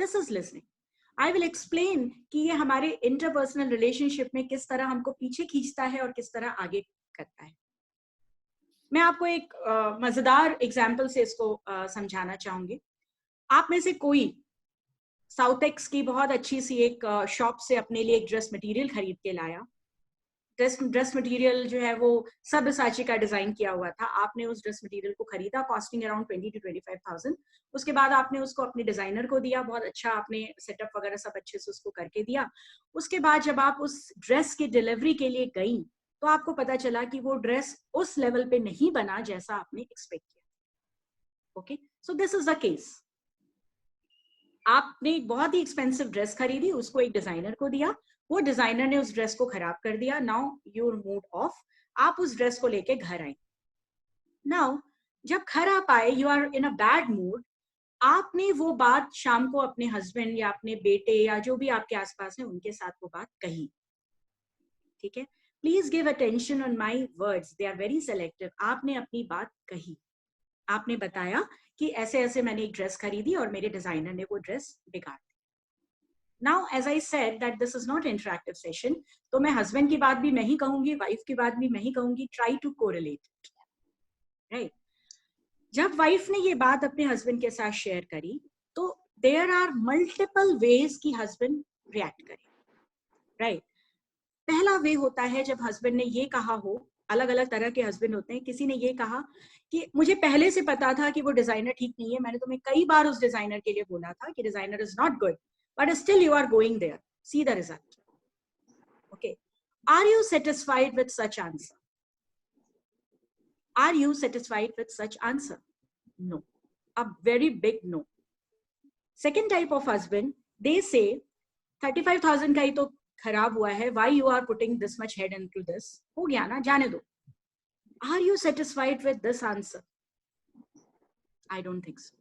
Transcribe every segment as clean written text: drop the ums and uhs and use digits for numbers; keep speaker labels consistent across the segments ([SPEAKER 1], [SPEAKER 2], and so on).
[SPEAKER 1] This is listening. I will explain कि ये हमारे इंटरपर्सनल रिलेशनशिप में किस तरह हमको पीछे खींचता है और किस तरह आगे करता है. मैं आपको एक मजेदार एग्जाम्पल से इसको समझाना चाहूंगी. आप में से कोई साउथेक्स की बहुत अच्छी सी एक शॉप से अपने लिए एक ड्रेस मटेरियल खरीद के लाया. ड्रेस मटेरियल जो है वो सब्यसाची का डिजाइन किया हुआ था. आपने उस ड्रेस मटेरियल को खरीदा, कॉस्टिंग अराउंड 20 to 25,000. उसके बाद आपने उसको अपने डिजाइनर को दिया, बहुत अच्छा आपने सेटअप वगैरह सब अच्छे से उसको करके दिया. उसके बाद जब आप उस ड्रेस की डिलीवरी के लिए गई तो आपको पता चला कि वो ड्रेस उस लेवल पे नहीं बना जैसा आपने एक्सपेक्ट किया. Okay, so this is the case. आपने एक बहुत ही एक्सपेंसिव ड्रेस खरीदी, उसको एक डिजाइनर को दिया, वो डिजाइनर ने उस ड्रेस को खराब कर दिया. नाउ योर मूड ऑफ, आप उस ड्रेस को लेके घर आए. नाउ जब घर आप आए, you are in a bad mood. आपने वो बात शाम को अपने हस्बैंड या अपने बेटे या जो भी आपके आसपास है उनके साथ वो बात कही. ठीक है, please give attention on my words, they are very selective. आपने अपनी बात कही, आपने बताया कि ऐसे ऐसे मैंने एक ड्रेस खरीदी और मेरे डिजाइनर ने वो ड्रेस बिगाड़ दी. Now, as I said that this is not interactive session, तो मैं हस्बैंड की बात भी मैं ही कहूंगी, वाइफ की बात भी मैं ही कहूंगी. Try to correlate, right. जब वाइफ ने ये बात अपने हस्बैंड के साथ शेयर करी तो देयर आर मल्टीपल वेज कि हस्बैंड रिएक्ट करे, राइट. पहला वे होता है जब हस्बैंड ने ये कहा हो, अलग अलग तरह के हस्बैंड होते हैं. किसी ने ये कहा कि मुझे पहले से पता था कि वो डिजाइनर ठीक नहीं है, मैंने तुम्हें कई बार उस डिजाइनर के लिए बोला था कि designer is not good, but still you are going there. See the result. Okay. Are you satisfied with such answer? Are you satisfied with such answer? No. A very big no. Second type of husband, they say 35,000 का ही तो खराब हुआ है. Why you are putting this much head into this? हो गया ना, जाने दो. Are you satisfied with this answer? I don't think so.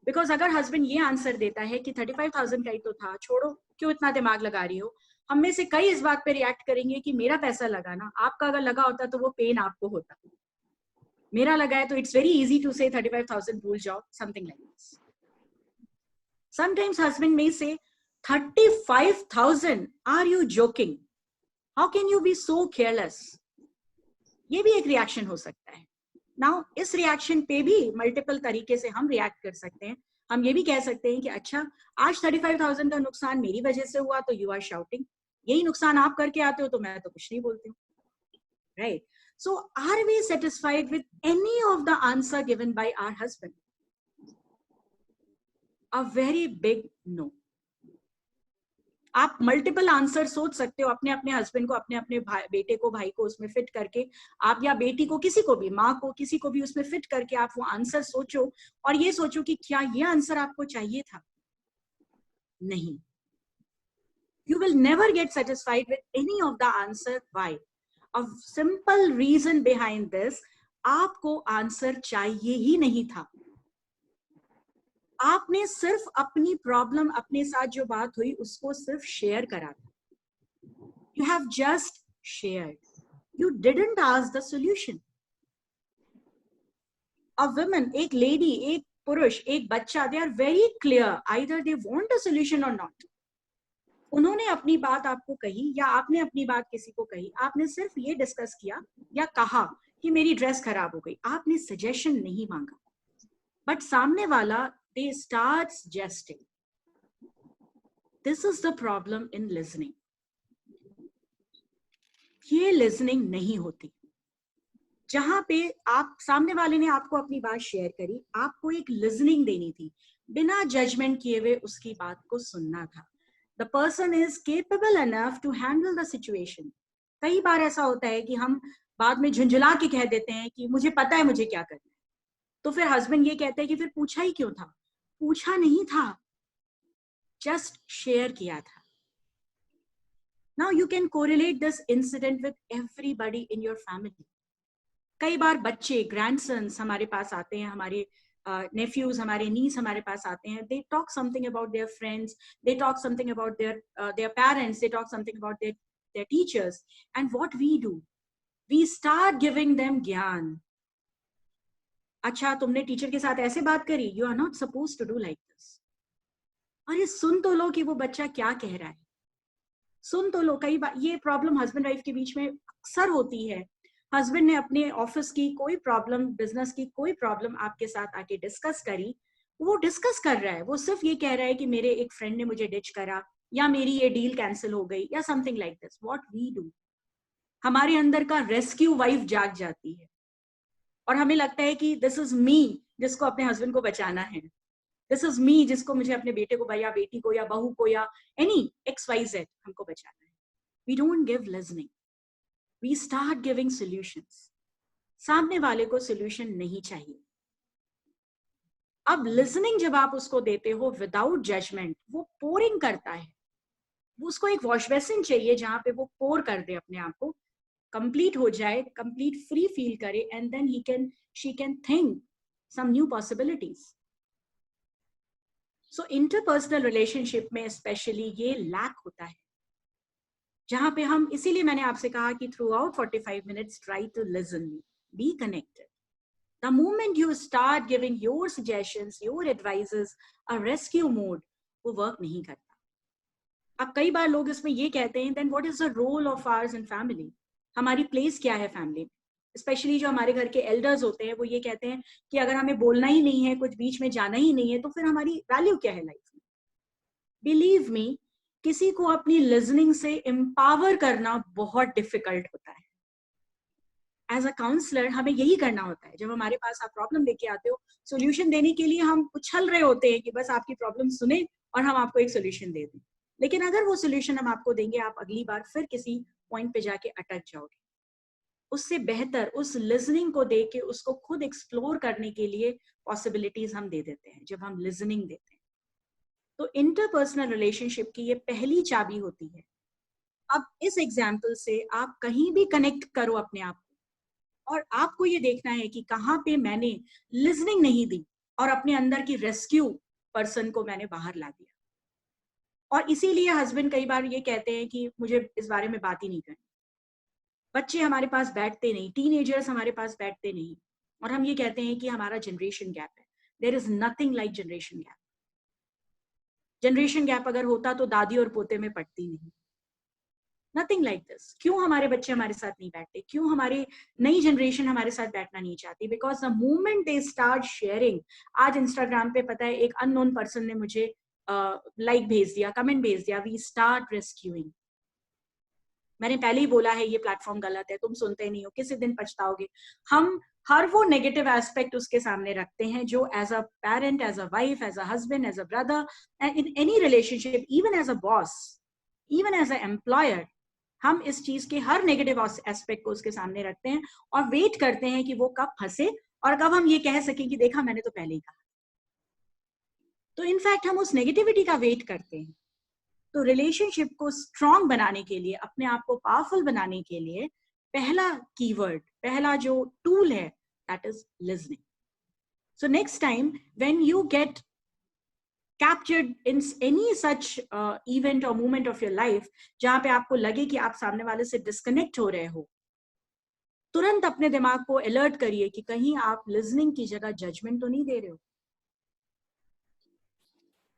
[SPEAKER 1] Because अगर हस्बैंड ये आंसर देता है कि 35,000 का ही तो था, छोड़ो, क्यों इतना दिमाग लगा रही हो, हम में से कई इस बात पे रिएक्ट करेंगे कि मेरा पैसा लगा ना, आपका अगर लगा होता तो वो पेन आपको होता, मेरा लगा है तो इट्स वेरी इजी टू से 35,000 भूल जाओ, something like this. Sometimes husband में से 35,000, are you joking, how can you be so careless. ये भी एक रिएक्शन हो सकता है. नाउ इस रिएक्शन पे भी मल्टीपल तरीके से हम रिएक्ट कर सकते हैं. हम ये भी कह सकते हैं कि अच्छा, आज 35,000 का नुकसान मेरी वजह से हुआ तो यू आर शाउटिंग, यही नुकसान आप करके आते हो तो मैं तो कुछ नहीं बोलती हूँ, right. So are we satisfied with any of the answer given by our husband? A very big no. आप मल्टीपल आंसर सोच सकते हो अपने अपने हस्बैंड को, अपने अपने बेटे को, भाई को उसमें फिट करके, आप या बेटी को, किसी को भी, माँ को, किसी को भी उसमें फिट करके आप वो आंसर सोचो और ये सोचो कि क्या ये आंसर आपको चाहिए था. नहीं. You will never get satisfied with any of the answer. Why? A simple reason behind this, आपको आंसर चाहिए ही नहीं था. आपने सिर्फ अपनी प्रॉब्लम, अपने साथ जो बात हुई उसको सिर्फ शेयर करा था. You have just shared. You didn't ask the solution. A woman, एक lady, एक पुरुष, एक बच्चा, they are very clear. Either they want a solution or not. उन्होंने अपनी बात आपको कही या आपने अपनी बात किसी को कही, आपने सिर्फ ये डिस्कस किया या कहा कि मेरी ड्रेस खराब हो गई, आपने सजेशन नहीं मांगा. बट सामने वाला, they start suggesting. This is the problem in listening. ये लिसनिंग नहीं होती. जहां पे आप, सामने वाले ने आपको अपनी बात शेयर करी, आपको एक लिसनिंग देनी थी, बिना जजमेंट किए हुए उसकी बात को सुनना था. The person is capable enough to handle the situation. कई बार ऐसा होता है कि हम बाद में झुंझुला के कह देते हैं कि मुझे पता है मुझे क्या करना है. तो फिर हस्बैंड ये कहते हैं कि फिर पूछा ही क्यों था. पूछा नहीं था, जस्ट शेयर किया था. Now you can correlate this incident with everybody in your family. कई बार बच्चे, ग्रैंडसन्स हमारे पास आते हैं, हमारे nephews, हमारे niece हमारे पास आते हैं. They talk something about their friends, they talk something about their parents, they talk something about their teachers. And what we do, we start giving them ज्ञान. अच्छा, तुमने टीचर के साथ ऐसे बात करी, you are not supposed to do like this. अरे सुन तो लो कि वो बच्चा क्या कह रहा है, सुन तो लो। कई बार ये प्रॉब्लम हस्बैंड वाइफ के बीच में अक्सर होती है। हस्बैंड ने अपने ऑफिस की कोई प्रॉब्लम, बिजनेस की कोई प्रॉब्लम आपके साथ आके डिस्कस करी, वो डिस्कस कर रहा है, वो सिर्फ ये कह रहा है कि मेरे एक फ्रेंड ने मुझे डिच करा, या मेरी ये डील कैंसिल हो गई, या something like this. What we do, हमारे अंदर का रेस्क्यू वाइफ जाग जाती है और हमें लगता है कि दिस इज मी जिसको अपने हस्बैंड को बचाना है, दिस इज मी जिसको मुझे अपने बेटे को या बेटी को या बहू को या एनी XYZ हमको बचाना है। We don't give listening, we start giving solutions. सामने वाले को सॉल्यूशन नहीं चाहिए। अब लिसनिंग जब आप उसको देते हो विदाउट जजमेंट, वो पोरिंग करता है, वो उसको एक वॉश बेसिन चाहिए जहां पे वो पोर कर दे अपने आप को, कंप्लीट हो जाए, कंप्लीट फ्री फील करे, and then he can she can think some new possibilities. So interpersonal relationship में स्पेशली ये लैक होता है, जहां पे हम, इसीलिए मैंने आपसे कहा कि throughout 45 minutes try to listen, be connected. The moment you start giving your suggestions, your advices, a rescue mode, वो वर्क नहीं करता। अब कई बार लोग इसमें ये कहते हैं, then what is the role of ours in family? हमारी प्लेस क्या है फैमिली में? स्पेशली जो हमारे घर के एल्डर्स होते हैं, वो ये कहते हैं कि अगर हमें बोलना ही नहीं है, कुछ बीच में जाना ही नहीं है, तो फिर हमारी वैल्यू क्या है लाइफ में? बिलीव मी, किसी को अपनी लिसनिंग से एम्पावर करना बहुत डिफिकल्ट होता है। एज अ काउंसलर हमें यही करना होता है। जब हमारे पास आप प्रॉब्लम लेके आते हो, सोल्यूशन देने के लिए हम उछल रहे होते हैं कि बस आपकी प्रॉब्लम सुने और हम आपको एक सोल्यूशन दे दें। लेकिन अगर वो सोल्यूशन हम आपको देंगे, आप अगली बार फिर किसी पॉइंट पे जाके अटक जाओगे। उससे बेहतर उस लिसनिंग को दे के उसको खुद एक्सप्लोर करने के लिए पॉसिबिलिटीज हम दे देते हैं जब हम लिसनिंग देते हैं। तो इंटरपर्सनल रिलेशनशिप की ये पहली चाबी होती है। अब इस एग्जाम्पल से आप कहीं भी कनेक्ट करो अपने आप, और आपको ये देखना है कि कहाँ पे मैंने लिसनिंग नहीं दी और अपने अंदर की रेस्क्यू पर्सन को मैंने बाहर ला दिया। और इसीलिए हस्बैंड कई बार ये कहते हैं कि मुझे इस बारे में बात ही नहीं करनी। बच्चे हमारे पास बैठते नहीं, टीनेजर्स हमारे पास बैठते नहीं, और हम ये कहते हैं कि हमारा जनरेशन गैप है। There is nothing like generation gap. Generation gap अगर होता तो दादी और पोते में पड़ती नहीं। Nothing like this. क्यों हमारे बच्चे हमारे साथ नहीं बैठते? क्यों हमारी नई जनरेशन हमारे साथ बैठना नहीं चाहती? Because the moment they start sharing, आज इंस्टाग्राम पे पता है एक अननोन पर्सन ने मुझे लाइक भेज दिया, कमेंट भेज दिया, वी स्टार्ट रेस्क्यूइंग। मैंने पहले ही बोला है ये प्लेटफॉर्म गलत है, तुम सुनते नहीं हो, किसी दिन पछताओगे। हम हर वो नेगेटिव एस्पेक्ट उसके सामने रखते हैं जो as a parent, as a wife, as a husband, as a brother, in any relationship, even as a boss, even as a employer, हम इस चीज के हर नेगेटिव एस्पेक्ट को उसके सामने रखते हैं और वेट करते हैं कि वो कब फंसे और कब हम ये कह सकें कि देखा मैंने तो पहले ही कहा। तो इनफैक्ट हम उस नेगेटिविटी का वेट करते हैं। तो रिलेशनशिप को स्ट्रॉन्ग बनाने के लिए, अपने आप को पावरफुल बनाने के लिए, पहला कीवर्ड, पहला जो टूल है, that is listening. So next time when you get captured in any such event or moment of your life जहां पे आपको लगे कि आप सामने वाले से डिस्कनेक्ट हो रहे हो, तुरंत अपने दिमाग को अलर्ट करिए कि कहीं आप लिसनिंग की जगह जजमेंट तो नहीं दे रहे हो।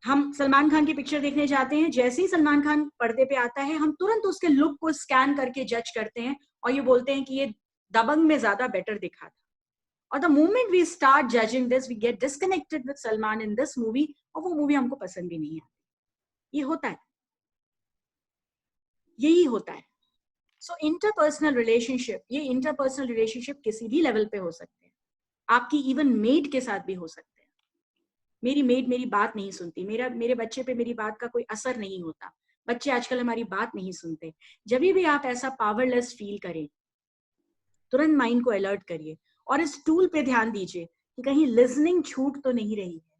[SPEAKER 1] हम सलमान खान की पिक्चर देखने जाते हैं, जैसे ही सलमान खान पर्दे पे आता है, हम तुरंत उसके लुक को स्कैन करके जज करते हैं और ये बोलते हैं कि ये दबंग में ज्यादा बेटर दिखा था। और the moment we start judging this, we get disconnected with Salman in this movie, और वो मूवी हमको पसंद भी नहीं आती। ये होता है, यही होता है। सो इंटरपर्सनल रिलेशनशिप, ये इंटरपर्सनल रिलेशनशिप किसी भी लेवल पे हो सकते हैं। आपकी इवन मेड के साथ भी हो सकते हैं। मेरी मेड मेरी बात नहीं सुनती, मेरे बच्चे पे मेरी बात का कोई असर नहीं होता, बच्चे आजकल हमारी बात नहीं सुनते। जब भी आप ऐसा पावरलेस फील करें, तुरंत माइंड को अलर्ट करिए और इस टूल पे ध्यान दीजिए कि कहीं लिसनिंग छूट तो नहीं रही है,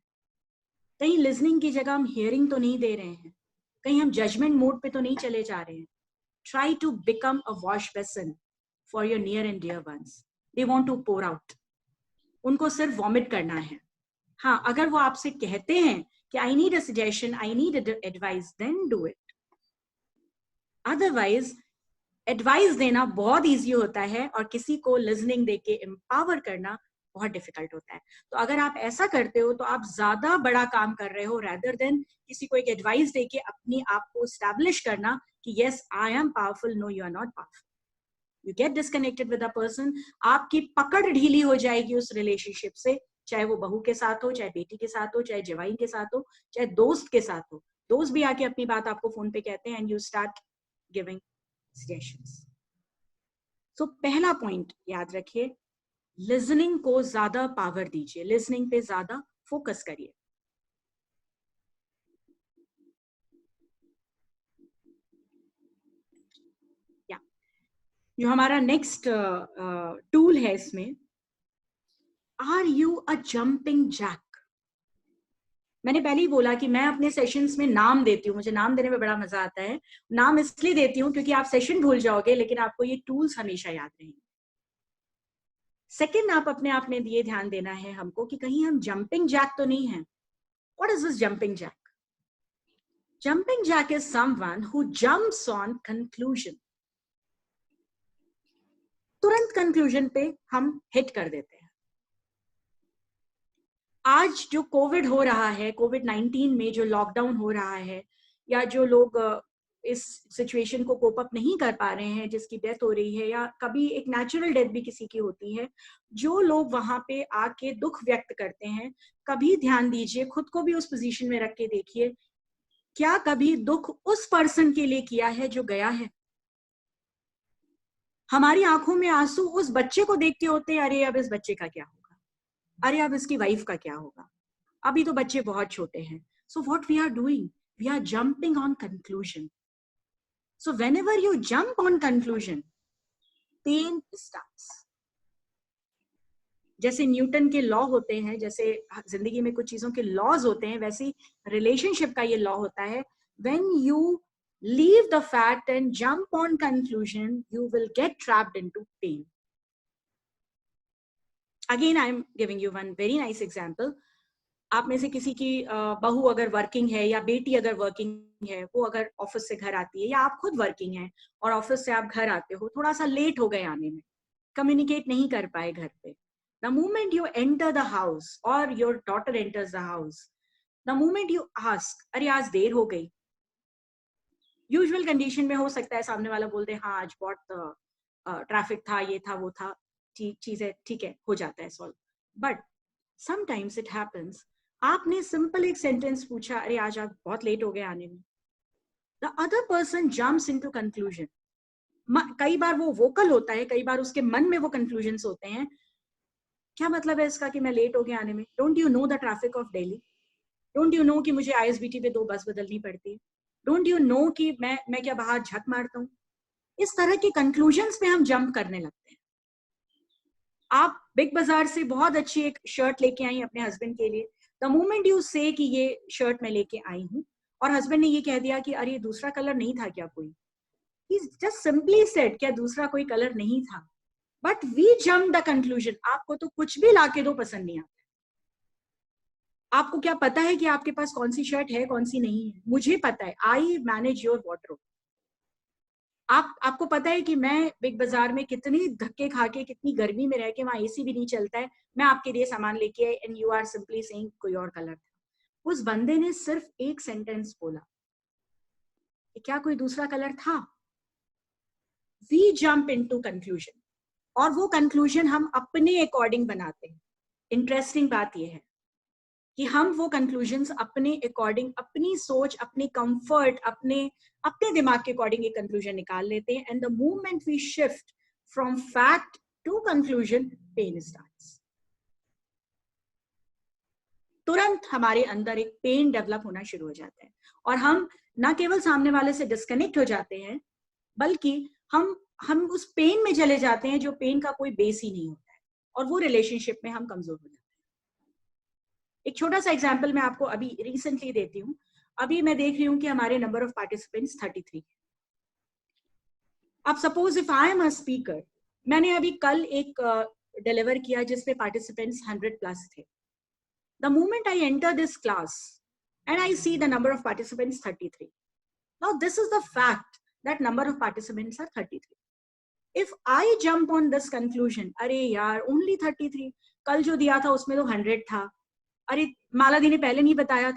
[SPEAKER 1] कहीं लिसनिंग की जगह हम हियरिंग तो नहीं दे रहे हैं, कहीं हम जजमेंट मोड पे तो नहीं चले जा रहे हैं। Try to become a wash basin for your near and dear ones. They want to pour out. उनको सिर्फ वॉमिट करना है। हाँ, अगर वो आपसे कहते हैं कि I need a suggestion, I need advice, then do it. Otherwise, advice देना बहुत इजी होता है और किसी को लिसनिंग देके एम्पावर करना बहुत डिफिकल्ट होता है। तो अगर आप ऐसा करते हो तो आप ज्यादा बड़ा काम कर रहे हो, rather than किसी को एक एडवाइस देके अपनी आप को स्टैब्लिश करना कि yes I am powerful, no you are not powerful. You get disconnected with a person, आपकी पकड़ ढीली हो जाएगी उस रिलेशनशिप से, चाहे वो बहू के साथ हो, चाहे बेटी के साथ हो, चाहे जवाई के साथ हो, चाहे दोस्त के साथ हो। दोस्त भी आके अपनी बात आपको फोन पे कहते हैं and you start giving suggestions. सो पहला पॉइंट याद रखिए, लिसनिंग को ज्यादा पावर दीजिए, लिसनिंग पे ज्यादा फोकस करिए। जो हमारा नेक्स्ट टूल है इसमें, are you a jumping jack? मैंने पहले ही बोला कि मैं अपने सेशंस में नाम देती हूँ, मुझे नाम देने में बड़ा मजा आता है। नाम इसलिए देती हूँ क्योंकि आप सेशन भूल जाओगे लेकिन आपको ये टूल्स हमेशा याद रहेंगे। सेकंड, आप अपने आप में ये ध्यान देना है हमको कि कहीं हम जंपिंग जैक तो नहीं है। What is this jumping jack? Jumping jack is someone who jumps on conclusion. तुरंत कंक्लूजन पे हम हिट कर देते हैं। आज जो कोविड हो रहा है, कोविड-19 में जो लॉकडाउन हो रहा है, या जो लोग इस सिचुएशन को कोप अप नहीं कर पा रहे हैं, जिसकी डेथ हो रही है, या कभी एक नेचुरल डेथ भी किसी की होती है, जो लोग वहां पे आके दुख व्यक्त करते हैं, कभी ध्यान दीजिए, खुद को भी उस पोजीशन में रख के देखिए, क्या कभी दुख उस पर्सन के लिए किया है जो गया है? हमारी आंखों में आंसू उस बच्चे को देखते होते हैं, अरे अब इस बच्चे का क्या होगा, अरे अब इसकी वाइफ का क्या होगा, अभी तो बच्चे बहुत छोटे हैं। So what we are doing, we are jumping on conclusion. So whenever you jump on conclusion, pain starts. जैसे न्यूटन के लॉ होते हैं, जैसे जिंदगी में कुछ चीजों के लॉज होते हैं, वैसे रिलेशनशिप का ये लॉ होता है। When you leave the fact and jump on conclusion, you will get trapped into pain. Again, I am giving you one very nice example. आप में से किसी की बहू अगर वर्किंग है या बेटी अगर वर्किंग है, वो अगर ऑफिस से घर आती है, या आप खुद वर्किंग है और ऑफिस से आप घर आते हो, थोड़ा सा लेट हो गए आने में, कम्युनिकेट नहीं कर पाए घर पे। The moment you enter the house or your daughter enters the house, the moment you ask, अरे आज देर हो गई, यूजुअल कंडीशन में हो सकता है सामने वाला बोल दे हाँ आज बहुत ट्रैफिक था, ये था वो था, चीजें ठीक है, हो जाता है solve. But sometimes it happens, आपने सिंपल एक सेंटेंस पूछा, अरे आज आप बहुत लेट हो गए आने में, the other person jumps into conclusion. कई बार वो वोकल होता है, कई बार उसके मन में वो कंक्लूजन्स होते हैं, क्या मतलब है इसका कि मैं लेट हो गया आने में? Don't you know the traffic of Delhi? Don't you know कि मुझे आईएसबीटी पे 2 बस बदलनी पड़ती है? डोंट यू नो कि मैं क्या बाहर झक मारता हूँ? इस तरह के कंक्लूजन्स पे हम जंप करने लगते हैं। आप बिग बाजार से बहुत अच्छी एक शर्ट लेके आई अपने हस्बैंड के लिए, द मोमेंट यू से कि ये शर्ट मैं लेके आई हूँ, और हस्बैंड ने ये कह दिया कि अरे दूसरा कलर नहीं था क्या कोई, ही जस्ट सिंपली सेड क्या दूसरा कोई कलर नहीं था, but we jump the conclusion, आपको तो कुछ भी लाके दो पसंद नहीं आता। आपको क्या पता है कि आपके पास कौन सी शर्ट है, कौन सी नहीं है? मुझे पता है, आई मैनेज योर वार्डरोब। आपको पता है कि मैं बिग बाजार में कितनी धक्के खा के, कितनी गर्मी में रह के, वहां एसी भी नहीं चलता है, मैं आपके लिए सामान लेके आई, and you are simply saying कोई और कलर था। उस बंदे ने सिर्फ एक सेंटेंस बोला, क्या कोई दूसरा कलर था? वी जंप इनटू कंक्लूजन, और वो कंक्लूजन हम अपने अकॉर्डिंग बनाते हैं। इंटरेस्टिंग बात यह है कि हम वो कंक्लूजन्स अपने अकॉर्डिंग, अपनी सोच, अपने कंफर्ट, अपने दिमाग के अकॉर्डिंग एक कंक्लूजन निकाल लेते हैं, and the moment we shift from fact to conclusion, pain starts. तुरंत हमारे अंदर एक पेन डेवलप होना शुरू हो जाता है, और हम ना केवल सामने वाले से डिस्कनेक्ट हो जाते हैं, बल्कि हम उस पेन में चले जाते हैं जो पेन का कोई बेस ही नहीं होता है, और वो रिलेशनशिप में हम कमजोर हो जाते हैं। एक छोटा सा एग्जाम्पल मैं आपको अभी रिसेंटली देती हूँ। अभी मैं देख रही हूँ कि हमारे नंबर ऑफ पार्टिसिपेंट्स 33। अब suppose if I am a speaker, मैंने अभी कल एक डिलीवर किया जिसपे पार्टिसिपेंट्स 100 प्लस थे। The moment I enter this class and I see the number of participants 33, now this is the fact that number of participants are 33। If I jump on this conclusion, अरे यार only 33, कल जो दिया था उसमें तो 100 था, अरे माला दी ने पहले नहीं बताया